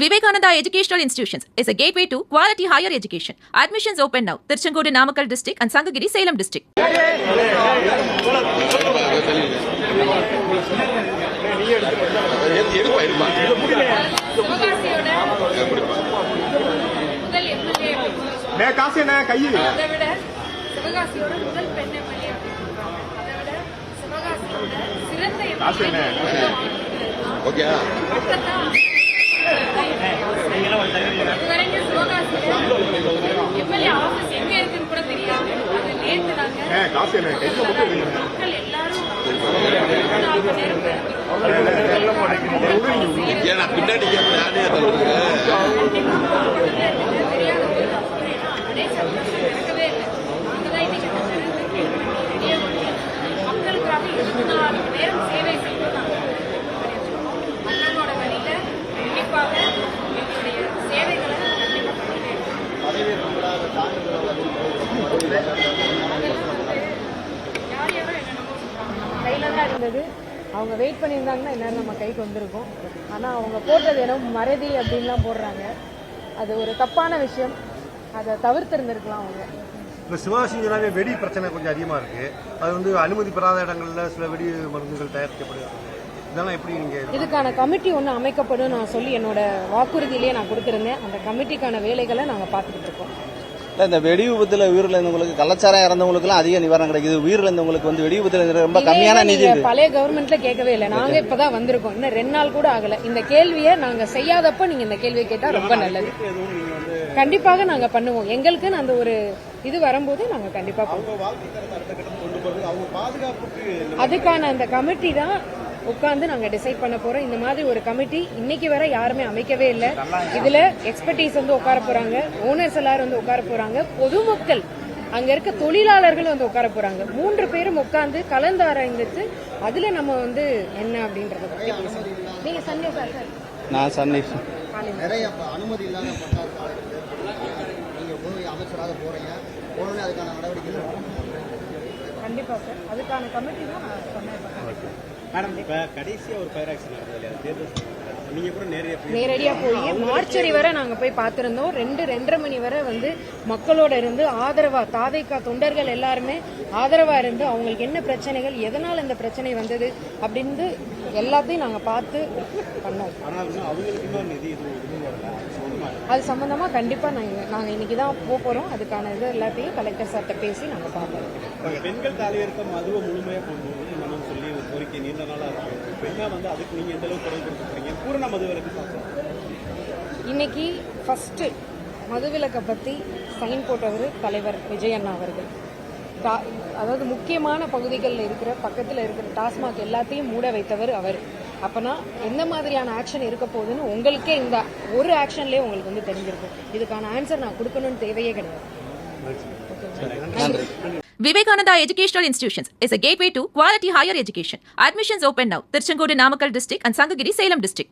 Vivekananda Educational Institutions is a gateway to quality higher education. Admissions open now. Tirchangodu Namakkal district and Sangagiri Salem district. அவங்க wait பண்ணியிருந்தாங்கன்னா எல்லாரும் நம்ம கைக்கு வந்திருக்கோம். ஆனால் அவங்க போட்டது என்ன மறதி அப்படின்லாம் போடுறாங்க. அது ஒரு தப்பான விஷயம். அதை தவிர்த்திருந்திருக்கலாம். அவங்க இப்போ சிவாசிங்களாவே வெடி பிரச்சனை கொஞ்சம் அதிகமாக இருக்கு. அது வந்து அனுமதி பெறாத இடங்கள்ல சில வெடி மருந்துகள் தயாரிக்கப்படுது. இதெல்லாம் எப்படி நீங்க இதுக்கான கமிட்டி ஒன்று அமைக்கப்படும் நான் சொல்லி என்னோட வாக்குறுதியிலேயே நான் கொடுத்திருந்தேன். அந்த கமிட்டிக்கான வேலைகளை நாங்கள் பார்த்துக்கிட்டு இருக்கோம். இந்த வெடி விபத்துல உயிரிழந்தவங்களுக்கு கலாச்சாரம் இறந்தவங்களுக்கு அதிக நிவாரணம் கிடைக்குது. உயிரிழந்தவங்களுக்கு வந்து வெடி விபத்துல ரொம்ப கம்மியான நிதி. பழைய கவர்மெண்ட்ல கேட்கவே இல்லை. நாங்க இப்பதான் வந்திருக்கோம். இன்னும் 2 நாள் கூட ஆகல. இந்த கேள்வியை நாங்க செய்யாதப்ப நீங்க இந்த கேள்வியை கேட்டா ரொம்ப நல்லது. கண்டிப்பாக நாங்க பண்ணுவோம். எங்களுக்குன்னு அந்த ஒரு இது வரும்போது நாங்க கண்டிப்பா அதுக்கான அந்த கமிட்டி தான் உட்கார்ந்து நாங்க டிசைட் பண்ண போறோம். இந்த மாதிரி ஒரு கமிட்டி இன்னைக்கு வரை யாருமே அமைக்கவே இல்லை. இதுல எக்ஸ்பர்டீஸ் வந்து உட்கார போறாங்க, ஓனர்ஸ் எல்லாரும் வந்து உட்கார போறாங்க, பொதுமக்கள் அங்க இருக்க தொழிலாளர்கள் வந்து உட்கார போறாங்க. 3 பேரும் உட்கார்ந்து கலந்து ஆராய்ந்துட்டு அதுல நம்ம வந்து என்ன அப்படின்றத பத்தி பேசணும். நீங்க சண்டே சார்? நான் சண்டே நிறைய அனுமதி இல்லாத நீங்க போய் அமைச்சராக போறீங்க, போனோடனே அதுக்கான நடவடிக்கை கண்டிப்பா சார். அதுக்கான கமிட்டி தான் நான் சொன்னேன். மேடம், இப்போ கடைசியாக ஒரு ஃபயர் ஆக்சிடென்ட் நடந்தது இல்லையா, தேர்தல் நீங்கள் கூட நேரடியாக போய் மார்ச்சரி வரை நாங்கள் போய் பார்த்துருந்தோம். 2-2:30 மணி வரை வந்து மக்களோட இருந்து ஆதரவா தாதைக்கா தொண்டர்கள் எல்லாருமே ஆதரவா இருந்து அவங்களுக்கு என்ன பிரச்சனைகள், எதனால் இந்த பிரச்சனை வந்தது அப்படின்னு எல்லாத்தையும் நாங்கள் பார்த்து பண்ணோம். அது சம்பந்தமா கண்டிப்பா நாங்க இன்னைக்கு தான் போறோம். அதுக்கான இது எல்லாத்தையும் கலெக்டர் சார்ட்ட பேசி நாங்க பார்ப்போம். பெண்கள் தாலியர்க்கம் மதுவை முழுமையா கொண்டு வரணும் சொல்லி ஒரு கோரிக்கை நீண்ட நாளா இருக்கு. பெண்ணா வந்து அதுக்கு நீங்க எந்த அளவுக்கு குரல் கொடுத்துருக்கீங்க? பூரண மதுவிலக்கு இன்னைக்கு ஃபர்ஸ்ட் மதுவிலக்கை பத்தி சைன் போட்டவர் தலைவர் விஜய் அண்ணா அவர்கள். அதாவது முக்கியமான பகுதிகளில் இருக்கிற பக்கத்தில் இருக்கிற டாஸ்மாக் எல்லாத்தையும் மூட வைத்தவர் அவர். அப்பனா எந்த மாதிரியான ஆக்ஷன் இருக்க போகுதுன்னு உங்களுக்கே இந்த ஒரு ஆக்ஷன்லேயே உங்களுக்கு வந்து தெரிஞ்சிருக்கும். இதுக்கான ஆன்சர் நான் கொடுக்கணும்னு தேவையே கிடையாது. Vivekananda Educational Institutions is a gateway to quality higher education. Admissions open now. Tirchangodu Namakkal district and Sangagiri Salem district.